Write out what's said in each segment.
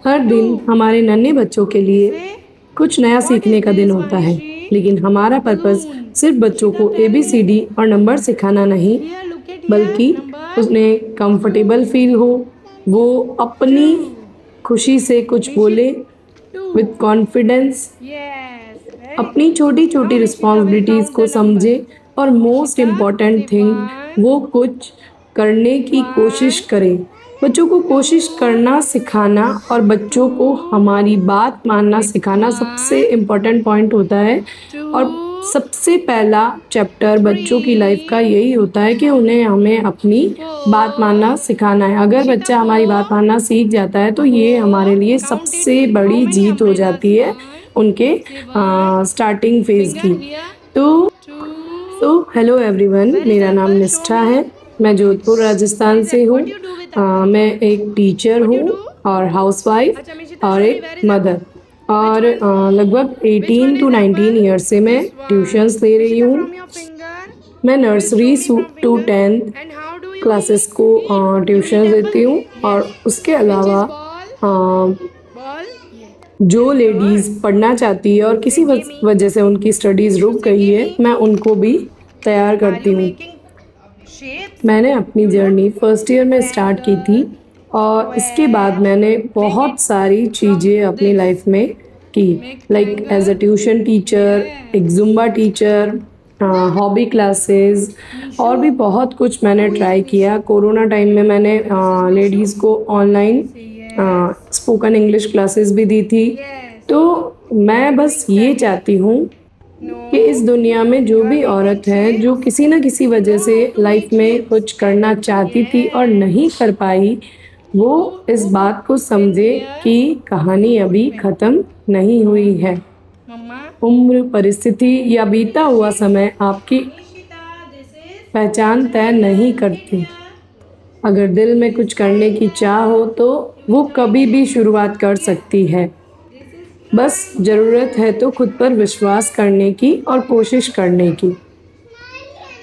हर दिन हमारे नन्हे बच्चों के लिए कुछ नया सीखने का दिन होता है, लेकिन हमारा पर्पस सिर्फ बच्चों को एबीसीडी और नंबर सिखाना नहीं, बल्कि उन्हें कंफर्टेबल फील हो, वो अपनी खुशी से कुछ बोले विद कॉन्फिडेंस, अपनी छोटी छोटी रिस्पॉन्सिबिलिटीज को समझे और मोस्ट इम्पॉर्टेंट थिंग वो कुछ करने की कोशिश करे। बच्चों को कोशिश करना सिखाना और बच्चों को हमारी बात मानना सिखाना सबसे इम्पोर्टेंट पॉइंट होता है। और सबसे पहला चैप्टर बच्चों की लाइफ का यही होता है कि उन्हें हमें अपनी बात मानना सिखाना है। अगर बच्चा हमारी बात मानना सीख जाता है तो ये हमारे लिए सबसे बड़ी जीत हो जाती है उनके स्टार्टिंग फेज की। तो हेलो एवरीवन, मेरा नाम निष्ठा है। मैं जोधपुर राजस्थान से हूँ। मैं एक टीचर हूँ और हाउसवाइफ और एक मदर। और लगभग 18 टू 19 ईयर्स से मैं ट्यूशन्स ले रही हूँ। मैं नर्सरी टू 10th क्लासेस को ट्यूशन देती हूँ और उसके अलावा जो लेडीज़ पढ़ना चाहती है और किसी वजह से उनकी स्टडीज़ रुक गई है, मैं उनको भी तैयार करती हूँ। मैंने अपनी जर्नी फर्स्ट ईयर में स्टार्ट की थी और इसके बाद मैंने बहुत सारी चीज़ें अपनी लाइफ में की, like as a tuition teacher, एक जुम्बा टीचर, हॉबी क्लासेस और भी बहुत कुछ मैंने ट्राई किया। कोरोना टाइम में मैंने लेडीज़ को ऑनलाइन स्पोकन इंग्लिश क्लासेस भी दी थी। तो मैं बस ये चाहती हूँ कि इस दुनिया में जो भी औरत है जो किसी न किसी वजह से लाइफ में कुछ करना चाहती थी और नहीं कर पाई, वो इस बात को समझे कि कहानी अभी ख़त्म नहीं हुई है। उम्र, परिस्थिति या बीता हुआ समय आपकी पहचान तय नहीं करती। अगर दिल में कुछ करने की चाह हो तो वो कभी भी शुरुआत कर सकती है। बस ज़रूरत है तो खुद पर विश्वास करने की और कोशिश करने की।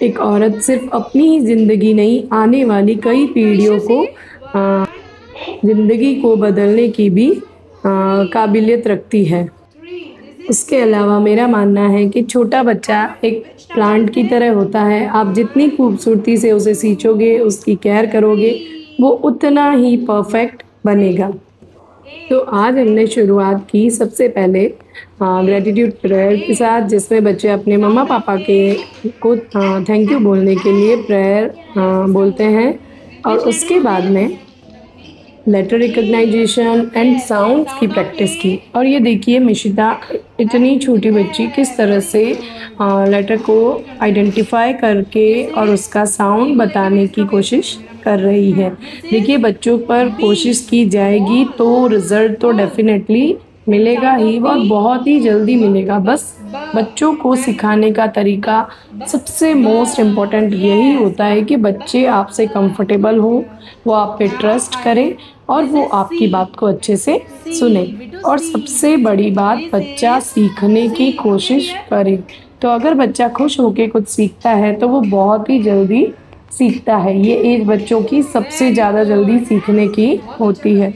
एक औरत सिर्फ अपनी ही ज़िंदगी नहीं, आने वाली कई पीढ़ियों को ज़िंदगी को बदलने की भी काबिलियत रखती है। इसके अलावा मेरा मानना है कि छोटा बच्चा एक प्लांट की तरह होता है। आप जितनी खूबसूरती से उसे सींचोगे, उसकी केयर करोगे, वो उतना ही परफेक्ट बनेगा। तो आज हमने शुरुआत की सबसे पहले ग्रेटिट्यूड प्रेयर के साथ, जिसमें बच्चे अपने मम्मा पापा के को थैंक यू बोलने के लिए प्रेयर बोलते हैं। और उसके बाद में लेटर रिकग्नाइजेशन एंड साउंड्स की प्रैक्टिस की। और ये देखिए मिशिता, इतनी छोटी बच्ची किस तरह से लेटर को आइडेंटिफाई करके और उसका साउंड बताने की कोशिश कर रही है। देखिए, बच्चों पर कोशिश की जाएगी तो रिज़ल्ट तो डेफिनेटली मिलेगा ही और बहुत ही जल्दी मिलेगा। बस बच्चों को सिखाने का तरीका सबसे मोस्ट इम्पॉर्टेंट यही होता है कि बच्चे आपसे कंफर्टेबल हों, वो आप पे ट्रस्ट करें और वो आपकी बात को अच्छे से सुने। और सबसे बड़ी बात, बच्चा सीखने की कोशिश करे। तो अगर बच्चा खुश होके कुछ सीखता है तो वो बहुत ही जल्दी सीखता है। ये एज बच्चों की सबसे ज़्यादा जल्दी सीखने की होती है।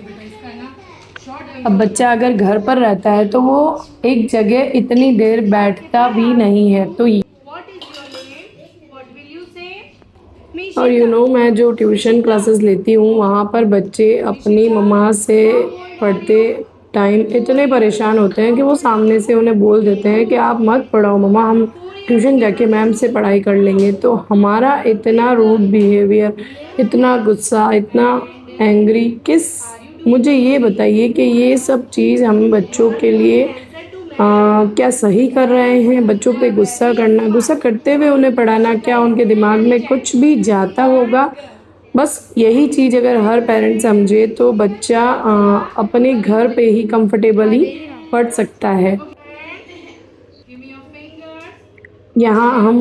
अब बच्चा अगर घर पर रहता है तो वो एक जगह इतनी देर बैठता भी नहीं है। तो और मैं जो ट्यूशन क्लासेस लेती हूँ वहाँ पर बच्चे अपनी मम्मा से पढ़ते टाइम इतने परेशान होते हैं कि वो सामने से उन्हें बोल देते हैं कि आप मत पढ़ाओ मम्मा, हम ट्यूशन जाके मैम से पढ़ाई कर लेंगे। तो हमारा इतना रूड बिहेवियर, इतना गुस्सा, इतना एंग्री मुझे ये बताइए कि ये सब चीज़ हम बच्चों के लिए क्या सही कर रहे हैं? बच्चों पे गुस्सा करना, गुस्सा करते हुए उन्हें पढ़ाना, क्या उनके दिमाग में कुछ भी जाता होगा? बस यही चीज़ अगर हर पेरेंट समझे तो बच्चा अपने घर पे ही कंफर्टेबली पढ़ सकता है। यहाँ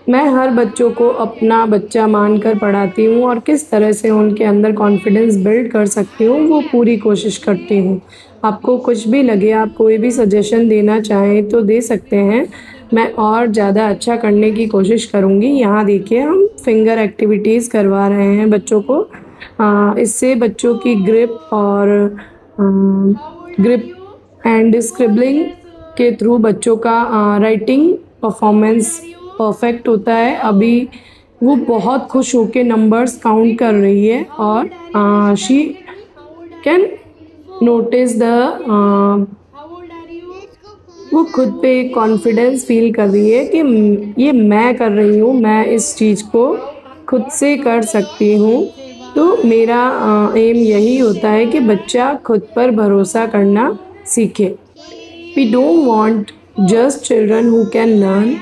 मैं हर बच्चों को अपना बच्चा मानकर पढ़ाती हूँ और किस तरह से उनके अंदर कॉन्फिडेंस बिल्ड कर सकती हूँ, वो पूरी कोशिश करती हूँ। आपको कुछ भी लगे, आप कोई भी सजेशन देना चाहें तो दे सकते हैं। मैं और ज़्यादा अच्छा करने की कोशिश करूँगी। यहाँ देखिए, हम फिंगर एक्टिविटीज़ करवा रहे हैं बच्चों को। इससे बच्चों की ग्रिप और ग्रिप एंड स्क्रिबलिंग के थ्रू बच्चों का राइटिंग परफॉर्मेंस परफेक्ट होता है। अभी वो बहुत खुश होकर नंबर्स काउंट कर रही है और शी कैन नोटिस द वो खुद पे कॉन्फिडेंस फील कर रही है कि ये मैं कर रही हूँ, मैं इस चीज़ को खुद से कर सकती हूँ। तो मेरा एम यही होता है कि बच्चा खुद पर भरोसा करना सीखे। We don't want just children who can learn,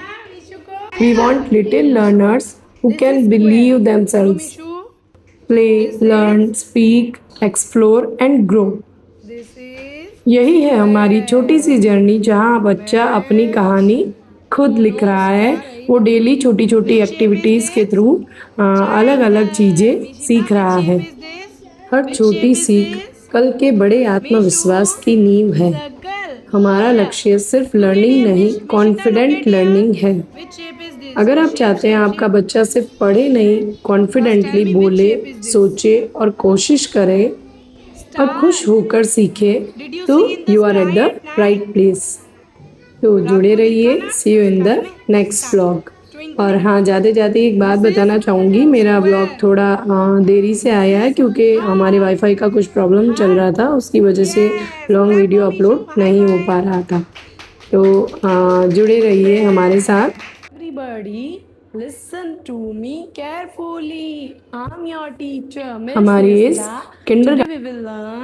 we want little learners who can believe themselves, play, learn, speak, explore and grow. यही है हमारी छोटी सी जर्नी जहाँ बच्चा अपनी कहानी खुद लिख रहा है। वो डेली छोटी छोटी एक्टिविटीज़ के थ्रू अलग अलग चीज़ें सीख रहा है। हर छोटी सीख कल के बड़े आत्मविश्वास की नींव है। हमारा लक्ष्य सिर्फ लर्निंग नहीं, कॉन्फिडेंट लर्निंग है। अगर आप चाहते हैं आपका बच्चा सिर्फ पढ़े नहीं, कॉन्फिडेंटली बोले, सोचे और कोशिश करे और खुश होकर सीखे, तो you are at the right place. तो जुड़े रहिए। See you in the next blog. और हाँ, जाते जाते एक बात बताना चाहूँगी, मेरा ब्लॉग थोड़ा देरी से आया है क्योंकि हमारे वाईफाई का कुछ प्रॉब्लम चल रहा था, उसकी वजह से लॉन्ग वीडियो अपलोड नहीं हो पा रहा था। तो जुड़े रहिए हमारे साथ। Everybody listen to me carefully, I am your teacher. हमारी इस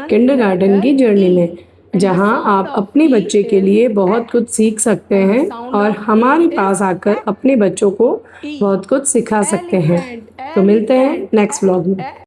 किंडरगार्टन की जर्नी में जहां आप अपने बच्चे के लिए बहुत कुछ सीख सकते हैं और हमारे पास आकर अपने बच्चों को बहुत कुछ सिखा सकते हैं। तो मिलते हैं नेक्स्ट व्लॉग में।